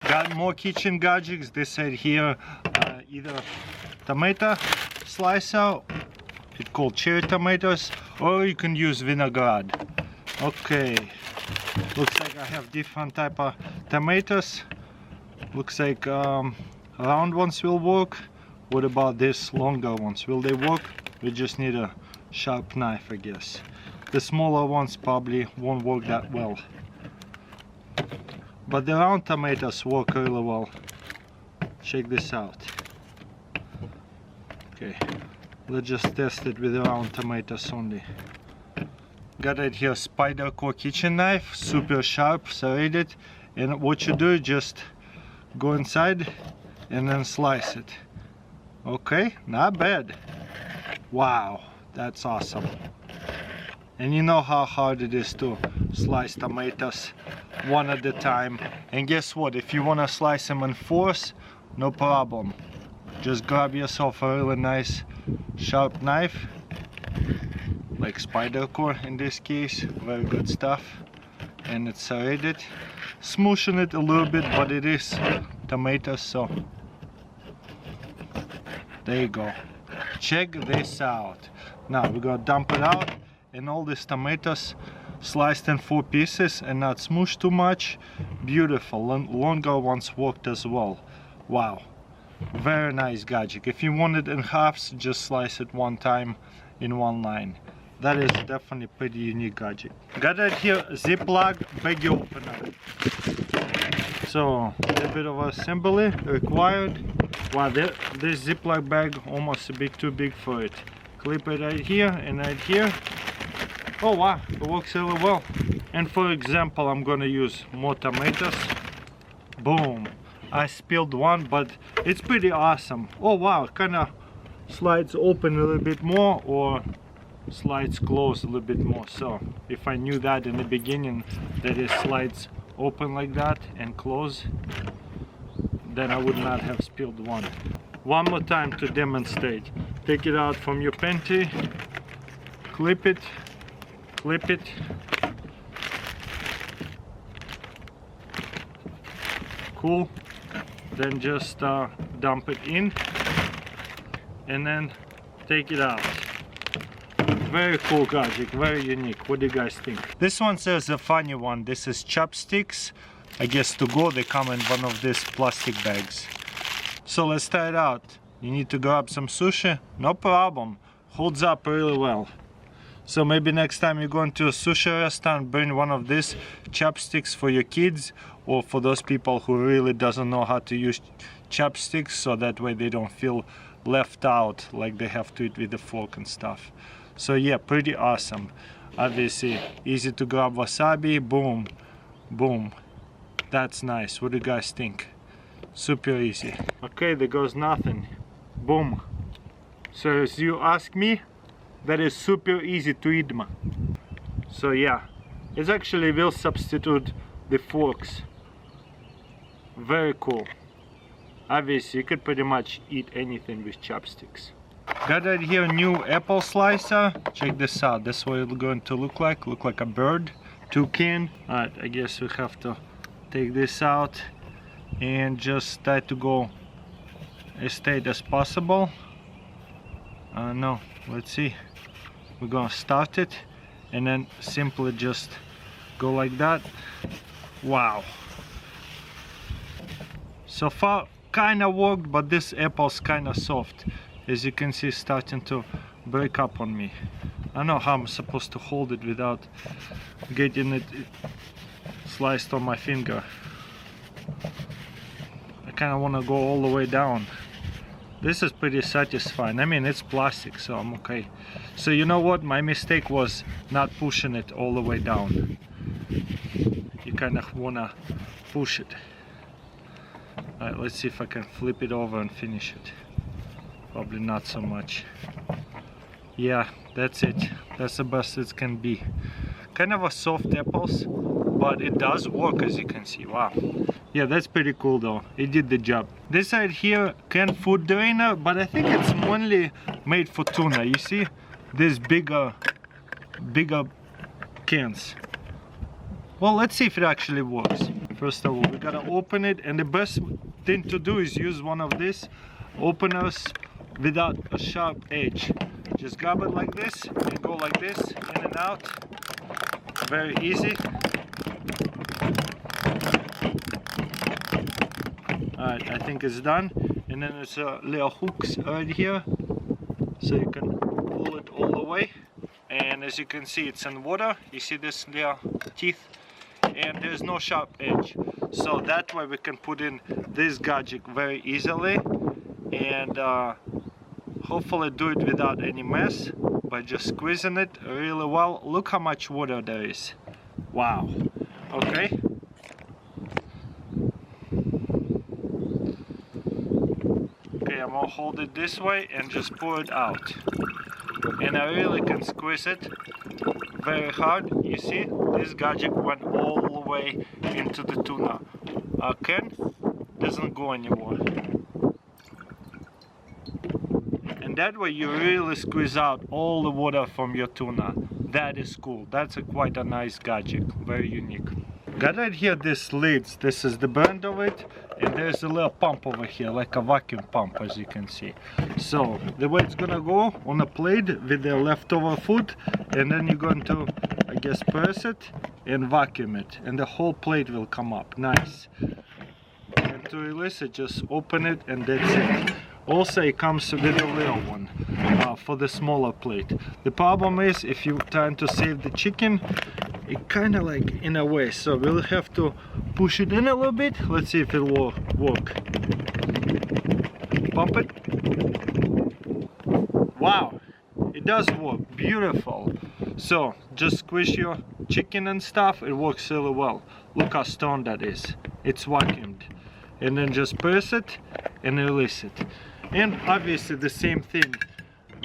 Got more kitchen gadgets. This side here, either tomato slicer, it's called cherry tomatoes, or you can use vinaigrette. Okay, looks like I have different type of tomatoes. Looks like round ones will work. What about this longer ones? Will they work? We just need a sharp knife, I guess. The smaller ones probably won't work that well. But the round tomatoes work really well. Check this out. Okay, let's just test it with the round tomatoes only. Got it here, spider core kitchen knife, super sharp, serrated. And what you do, just go inside and then slice it. Okay, not bad. Wow, that's awesome. And you know how hard it is to slice tomatoes one at a time. And guess what? If you want to slice them in fours, no problem. Just grab yourself a really nice sharp knife, like spider core in this case. Very good stuff. And it's serrated. Smooshing it a little bit, but it is tomatoes, so there you go. Check this out. Now we're gonna dump it out, and all these tomatoes sliced in 4 pieces and not smooshed too much. Beautiful. Longer ones worked as well. Wow, very nice gadget. If you want it in halves, just slice it one time in one line. That is definitely pretty unique gadget. Got it here, Ziploc baggie opener. So a bit of assembly required. Wow, this Ziploc bag almost a bit too big for it. Clip it right here and right here. Oh wow, it works really well. And for example, I'm gonna use more tomatoes. Boom. I spilled one, but it's pretty awesome. Oh wow, it kind of slides open a little bit more or slides closed a little bit more. So if I knew that in the beginning, that it slides open like that and close, then I would not have spilled one. One more time to demonstrate. Take it out from your pantry, clip it, cool. Then just dump it in and then take it out. Very cool gadget, very unique. What do you guys think? This one says a funny one. This is chopsticks. I guess to go they come in one of these plastic bags. So let's try it out. You need to grab some sushi, no problem. Holds up really well. So maybe next time you're going to a sushi restaurant, bring one of these chopsticks for your kids, or for those people who really doesn't know how to use chopsticks, so that way they don't feel left out, like they have to eat with a fork and stuff. So yeah, pretty awesome. Obviously easy to grab wasabi, boom, boom. That's nice. What do you guys think? Super easy. Okay, there goes nothing. Boom. So as you ask me, that is super easy to eat. So yeah, it actually will substitute the forks. Very cool. Obviously you could pretty much eat anything with chopsticks. Got right here a new apple slicer. Check this out. That's what it's going to look like a bird, toucan. Alright, I guess we have to take this out and just try to go as straight as possible. No, let's see. We're gonna start it and then simply just go like that. Wow. So far kinda worked, but this apple's kinda soft. As you can see, starting to break up on me. I don't know how I'm supposed to hold it without getting it sliced on my finger. I kinda wanna go all the way down. This is pretty satisfying. I mean, it's plastic, so I'm okay. So you know what? My mistake was not pushing it all the way down. You kind of wanna push it. Alright, let's see if I can flip it over and finish it. Probably not so much. Yeah, that's it. That's the best it can be. Kind of a soft apples, but it does work, as you can see. Wow. Yeah, that's pretty cool though. It did the job. This side here, canned food drainer, but I think it's only made for tuna. You see, these bigger cans. Well, let's see if it actually works. First of all, we gotta open it, and the best thing to do is use one of these openers without a sharp edge. Just grab it like this and go like this, in and out. Very easy. Alright, I think it's done. And then there's little hooks right here, so you can pull it all the way. And as you can see, it's in water. You see this little teeth, and there's no sharp edge. So that way we can put in this gadget very easily, and hopefully do it without any mess by just squeezing it really well. Look how much water there is. Wow. Okay. Okay, I'm gonna hold it this way and just pour it out. And I really can squeeze it very hard. You see, this gadget went all the way into the tuna. Can doesn't go anymore. And that way you really squeeze out all the water from your tuna. That is cool. That's quite a nice gadget, very unique. Got right here this lids. This is the brand of it, and there's a little pump over here, like a vacuum pump, as you can see. So the way it's gonna go on a plate with the leftover food, and then you're going to, I guess, press it and vacuum it, and the whole plate will come up. Nice. And to release it, just open it, and that's it. Also, it comes with a little one for the smaller plate. The problem is, if you're trying to save the chicken, it kind of like in a way, so we'll have to push it in a little bit. Let's see if it will work. Pump it. Wow, it does work. Beautiful. So just squish your chicken and stuff. It works really well. Look how strong that is. It's vacuumed. And then just press it and release it. And obviously the same thing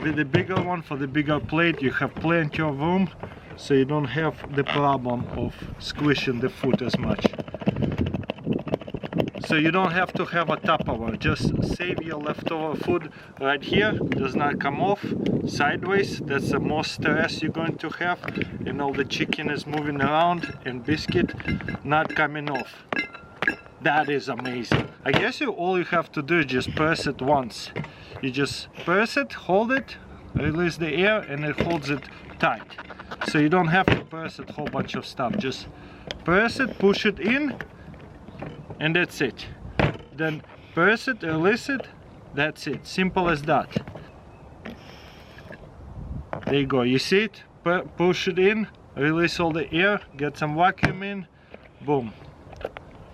with the bigger one. For the bigger plate, you have plenty of room, so you don't have the problem of squishing the food as much. So you don't have to have a Tupperware. Just save your leftover food right here. Does not come off sideways. That's the most stress you're going to have. And all the chicken is moving around, and biscuit not coming off. That is amazing. I guess all you have to do is just press it once. You just press it, hold it, release the air, and it holds it tight. So you don't have to press it, whole bunch of stuff. Just press it, push it in, and that's it. Then press it, release it, that's it. Simple as that. There you go. You see it? Push it in, release all the air, get some vacuum in, boom.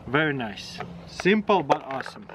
Very nice. Simple but awesome.